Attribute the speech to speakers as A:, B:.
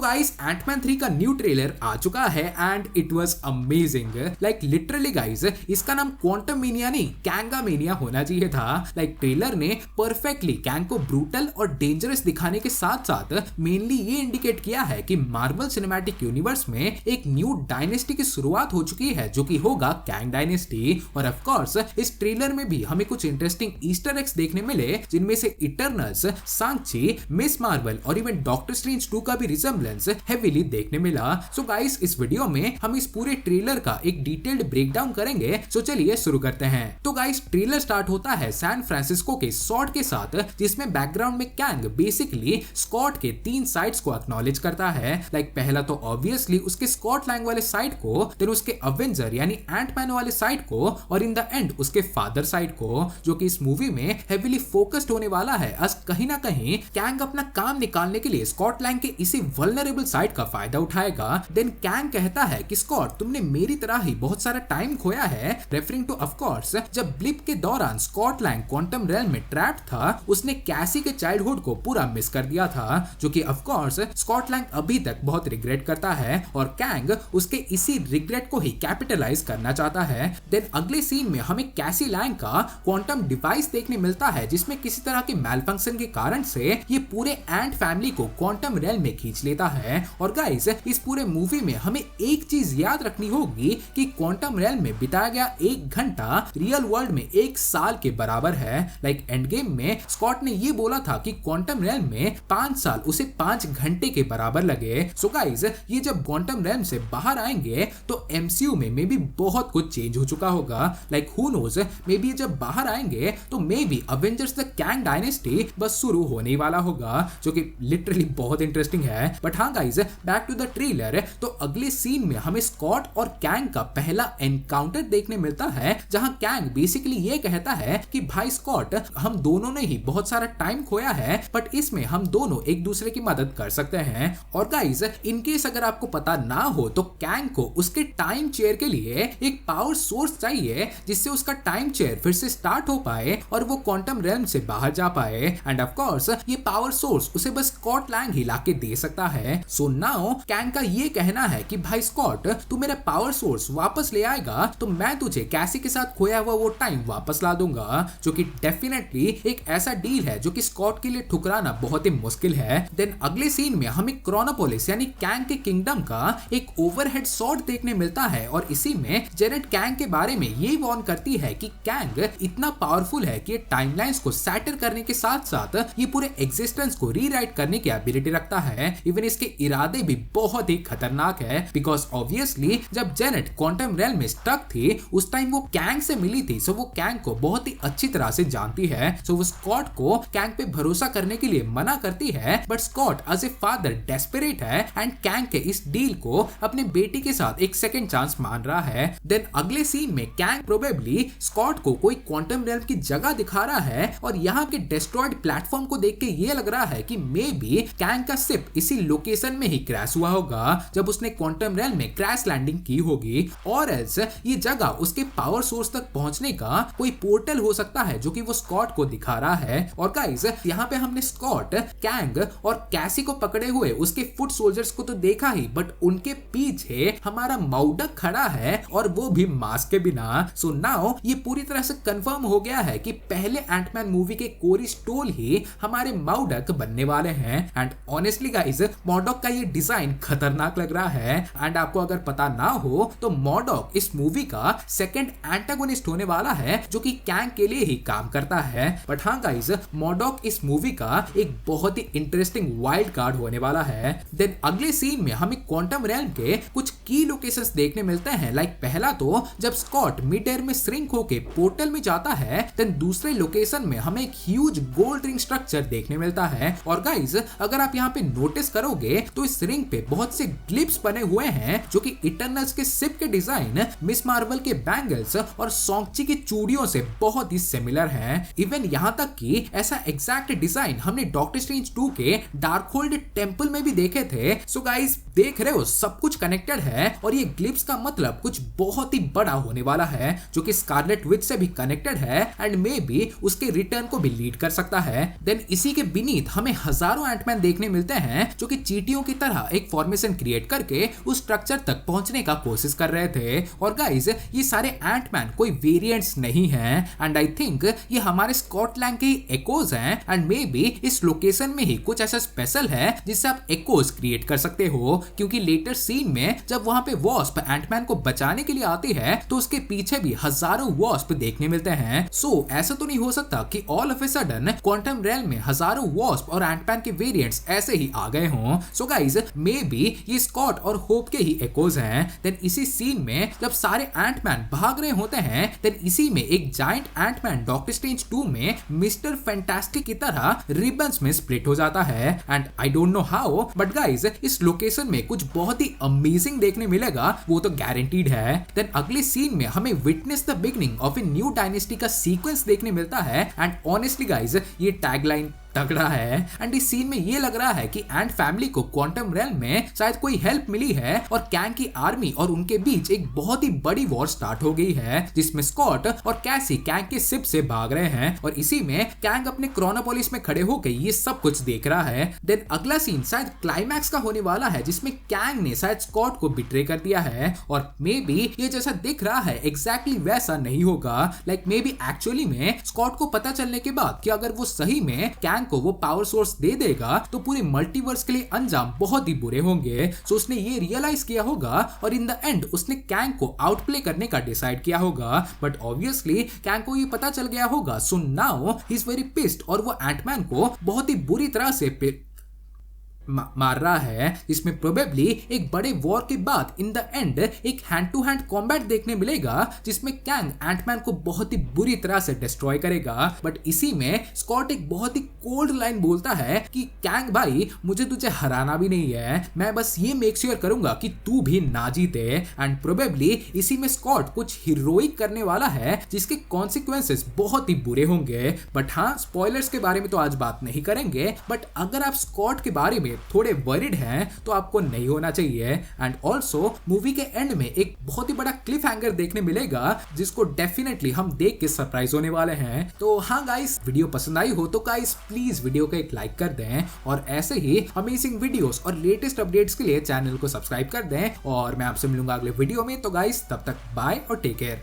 A: Guys Ant-Man 3 का new trailer आ चुका है and it was amazing. Like literally guys इसका नाम क्वांटम मेनिया नहीं कैंगा मेनिया होना चाहिए था। लाइक ट्रेलर ने परफेक्टली कैंग को ब्रूटल और डेंजरस दिखाने के साथ साथ मेनली ये इंडिकेट किया है कि मार्वल सिनेमैटिक यूनिवर्स में एक न्यू डायनेस्टी की शुरुआत हो चुकी है जो कि होगा कैंग डायनेस्टी। और ऑफ कोर्स इस ट्रेलर में भी हमें कुछ इंटरेस्टिंग ईस्टर एग्स देखने मिले जिनमें से इटर्नल्स, सांची, मिस मार्वल और इवन डॉक्टर स्ट्रेंज 2 का भी रिजेम्बलेंस हेवीली देखने मिला। सो गाइस इस वीडियो में हम इस पूरे ट्रेलर का एक डिटेल्ड ब्रेकडाउन करेंगे। सो चलिए शुरू करते हैं। तो गाइस ट्रेलर स्टार्ट होता है सैन फ्रांसिस्को के शॉट के साथ जिसमें बैकग्राउंड में कैंग बेसिकली स्कॉट के 3 साइड्स को एक्नॉलेज करता है। लाइक पहला तो ऑब्वियसली उसके स्कॉट लैंग वाले साइड को, देन उसके अवेंजर यानी एंटमैन वाले साइड को और इन द एंड उसके फादर साइड को, जो कि इस मूवी में हेवीली फोकस्ड होने वाला है। आज कहीं ना कहीं कैंग अपना काम निकालने के लिए स्कॉट लैंग के इसी वल्नरेबल साइड का फायदा उठाएगा। देन कैंग कहता है कि स्कॉट तुमने मेरी तरह ही बहुत सारा टाइम खोया है, रेफरिंग टू ऑफ कोर्स जब ब्लिप के दौरान स्कॉट लैंग क्वांटम रेल्म में ट्रैप्ड था उसने कैसी के चाइल्डहुड को पूरा मिस कर दिया था, जो कि ऑफ कोर्स स्कॉट लैंग अभी तक बहुत रिग्रेट करता है और कैंग उसके इसी रिग्रेट को ही कैपिटलाइज करना चाहता है। देन अगले सीन में हमें कैसी लैंग का क्वांटम डिवाइस देखने मिलता है जिसमें किसी तरह के मैलफंक्शन के कारण से ये पूरे एंट फैमिली को क्वांटम रेल्म में खींच लेता है। और गाइस इस पूरे मूवी में हमें एक चीज याद रखनी होगी कि क्वांटम रेल्म में बिताया गया 1 घंटा रियल वर्ल्ड में 1 साल के बराबर है। लाइक एंड गेम में स्कॉट ने ये बोला था कि क्वांटम रेल्म में 5 साल उसे 5 घंटे के बराबर लगे। सो गाइस ये जब क्वांटम रेल्म से बाहर आएंगे तो एमसीयू में मे बी बहुत कुछ चेंज हो चुका होगा। Like who knows maybe जब बाहर आएंगे तो maybe Avengers the Kang dynasty बस शुरू होने वाला होगा, जो कि लिटरली बहुत इंटरेस्टिंग है। बट हाँ guys back to the trailer, तो अगले सीन में हमें स्कॉट और कैंग का पहला एनकाउंटर देखने मिलता है जहां कैंग बेसिकली ये कहता है कि भाई स्कॉट हम दोनों ने ही बहुत सारा टाइम खोया है बट इसमें हम दोनों एक दूसरे की मदद कर सकते हैं। और गाइस इनकेस अगर आपको पता ना हो तो कैंग को उसके टाइम चेयर के लिए एक पावर सोर्स चाहिए जिससे उसका टाइम चेयर फिर से स्टार्ट हो पाए और वो क्वांटम रेल्म से बाहर जा पाए। एंड ऑफ कोर्स ये पावर सोर्स उसे बस स्कॉट लैंग ही लाके दे सकता है। सो नाउ कैंग का ये कहना है कि भाई स्कॉट तू मेरा पावर सोर्स वापस ले आएगा तो मैं तुझे कैसी के साथ खोया हुआ वो टाइम वापस ला दूंगा, जो कि डेफिनेटली एक ऐसा डील है जो कि स्कॉट के लिए ठुकराना बहुत ही मुश्किल है। देन अगले सीन में हमें क्रोनोपोलिस यानी कैंग के किंगडम का एक ओवरहेड शॉट देखने मिलता है और इसी में जेनेट कैंग के बारे में ये वार्न करती है कि कैंग इतना पावरफुल है कि ये टाइमलाइंस को सैटर करने के साथ साथ ये पूरे एग्जिस्टेंस को रीराइट करने की एबिलिटी रखता है। इवन इसके इरादे भी बहुत ही खतरनाक है बिकॉज ऑब्वियसली जब जेनेट क्वांटम रेल्म में स्टक थी उस टाइम वो कैंग से मिली थी, सो वो कैंग को बहुत ही अच्छी तरह से जानती है। सो वो स्कॉट को कैंग पे भरोसा करने के लिए मना करती है but Scott as a father desperate है एंड कैंग के इस डील को अपने बेटी के साथ एक सेकंड चांस मान रहा है। देन अगले सीन में कैंग प्रोबेबली स्कॉट को कोई क्वांटम रेल्म की जगह दिखा रहा है और यहाँ के डिस्ट्रॉयड प्लेटफॉर्म को देख के ये लग रहा है कि मे बी कैंग का शिप इसी लोकेशन में ही क्रैश हुआ होगा जब उसने क्वांटम रेल्म में क्रैश लैंडिंग की होगी, और एल्स ये जगह उसके पावर सोर्स तक पहुंचने का कोई पोर्टल हो सकता है जो कि वो स्कॉट को दिखा रहा है। और गाइस यहाँ पे हमने स्कॉट, कैंग और कैसी को पकड़े हुए उसके फुट सोल्जर्स को तो देखा ही बट उनके पीछे हमारा माउडक खड़ा है और वो भी मास्क के बिना। सो नाउ ये पूरी तरह से कंफर्म हो गया है कि पहले एंटमैन मूवी के कोरी स्टोल ही हमारे माउडक बनने वाले हैं। एंड ऑनेस्टली गाइस मॉडॉक का ये डिजाइन खतरनाक लग रहा है। एंड आपको अगर पता ना हो तो मॉडॉक इस मूवी का सेकंड एंटागोनिस्ट होने वाला है जो कि कैंग के लिए ही काम करता है। बट हाँ गाइस मॉडॉक इस मूवी का एक बहुत ही इंटरेस्टिंग वाइल्ड कार्ड होने वाला है। देन अगले सीन में हमें क्वांटम रेल्म के कुछ की लोकेशंस देखने मिलते हैं। लाइक पहला तो जब स्कॉट मिड एयर में श्रिंक होके पोर्टल में जाता है, देन दूसरे लोकेशन में हमें एक ह्यूज गोल्ड रिंग स्ट्रक्चर देखने मिलता है। और गाइस अगर आप यहाँ पे नोटिस करोगे तो इस रिंग पे बहुत से ग्लिप्स बने हुए हैं जो कि इटर्नल्स के शिप के डिजाइन, मिस मार्वल के बैंगल्स और सॉन्गची की चूड़ियों से बहुत ही सिमिलर हैं। इवन यहाँ तक कि ऐसा एग्जैक्ट डिजाइन हमने डॉक्टर स्ट्रेंज 2 के डार्कहोल्ड टेंपल में भी देखे थे। सो गाइस देख रहे हो सब कुछ कनेक्टेड है और ये ग्लिप्स का मतलब कुछ बहुत ही बड़ा होने वाला है जो कि स्कारलेट विच से भी कनेक्टेड है एंड मे बी उसके रिटर्न को भी लीड कर सकता है। देन इसी के बीनीथ हमें हजारों एंटमैन देखने मिलते हैं जो कि चींटियों की तरह एक फॉर्मेशन क्रिएट करके उस स्ट्रक्चर तक पहुंचने का कोशिश कर रहे थे। और गाइस ये सारे एंटमैन कोई वेरिएंट्स नहीं हैं एंड आई थिंक ये हमारे स्कॉट लैंग के ही एकोज हैं एंड मे बी इस लोकेशन में ही कुछ ऐसा स्पेशल है जिससे आप एकोज क्रिएट कर सकते हो, क्योंकि लेटर सीन में जब वहां पे वॉस्प एंटमैन को बचाने के लिए आती है तो उसके पीछे भी हजारों वॉस्प देखने मिलते हैं। सो ऐसा तो नहीं हो सकता कि all of a sudden quantum rail में हजारों वॉस्प और एंटमैन के वेरिएंट्स ऐसे ही आ गए हों। सो गाइस मे बी ये स्कॉट और होप के ही एकोज हैं। देन इसी सीन में जब सारे एंटमैन भाग रहे होते हैं देन इसी में एक जायंट एंटमैन डॉक्टर स्ट्रेंज 2 में मिस्टर फैंटास्टिक की तरह रिबन्स में स्प्लिट हो जाता है and I don't know how but guys इस लोकेशन में कुछ बहुत ही अमेजिंग देखने मिलेगा, वो तो गारंटीड है। देन अगले सीन में हमें witness the beginning of a new dynasty का सीक्वेंस देखने मिलता है एंड ऑनेस्टली गाइस ये टैगलाइन तगड़ा है एंड इस सीन में ये लग रहा है कि एंट फैमिली को क्वांटम रेल्म में शायद कोई हेल्प मिली है और कैंग की आर्मी और उनके बीच एक बहुत ही बड़ी वॉर स्टार्ट हो गई है जिसमें स्कॉट और कैसी कैंग के शिप से भाग रहे हैं और इसी में कैंग अपने क्रोनोपोलिस में खड़े होकर ये सब कुछ देख रहा है। देन अगला सीन शायद क्लाइमैक्स का होने वाला है जिसमें कैंग ने शायद स्कॉट को बिट्रे कर दिया है और मे बी ये जैसा दिख रहा है एग्जैक्टली वैसा नहीं होगा। लाइक मे बी एक्चुअली में स्कॉट को पता चलने के बाद कि अगर वो सही में कैंग को वो पावर सोर्स दे देगा तो पूरे मल्टीवर्स के लिए अंजाम बहुत ही बुरे होंगे। सो उसने ये रियलाइज किया होगा और इन द एंड उसने कैंग को आउटप्ले करने का डिसाइड किया होगा बट ऑब्वियसली कैंग को ये पता चल गया होगा। So now he is very pissed और वो एंटमैन को बहुत ही बुरी तरह से मार रहा है जिसमें प्रोबेबली एक बड़े वॉर के बाद इन द एंड एक हैंड टू हैंड कॉम्बैट देखने मिलेगा जिसमें कैंग एंटमैन को बहुत ही बुरी तरह से डिस्ट्रॉय करेगा। बट इसी में स्कॉट एक बहुत ही कोल्ड लाइन बोलता है कि कैंग भाई मुझे तुझे हराना भी नहीं है, मैं बस ये मेक श्योर करूंगा कि तू भी ना जीते एंड प्रोबेबली इसी में स्कॉट कुछ हीरोइक करने वाला है जिसके कॉन्सिक्वेंसेस बहुत ही बुरे होंगे। बट हाँ स्पॉयलर्स के बारे में तो आज बात नहीं करेंगे बट अगर आप स्कॉट के बारे में थोड़े वरिड हैं तो आपको नहीं होना चाहिए। एंड ऑल्सो मूवी के एंड में एक बहुत ही बड़ा क्लिफ हैंगर देखने मिलेगा जिसको डेफिनेटली हम देख के सरप्राइज होने वाले हैं। तो हाँ गाइस वीडियो पसंद आई हो तो गाइस प्लीज वीडियो को एक लाइक कर दें और ऐसे ही अमेजिंग वीडियोस और लेटेस्ट अपडेट्स के लिए चैनल को सब्सक्राइब कर दें और मैं आपसे मिलूंगा अगले वीडियो में। तो गाइस तब तक बाय और टेक केयर।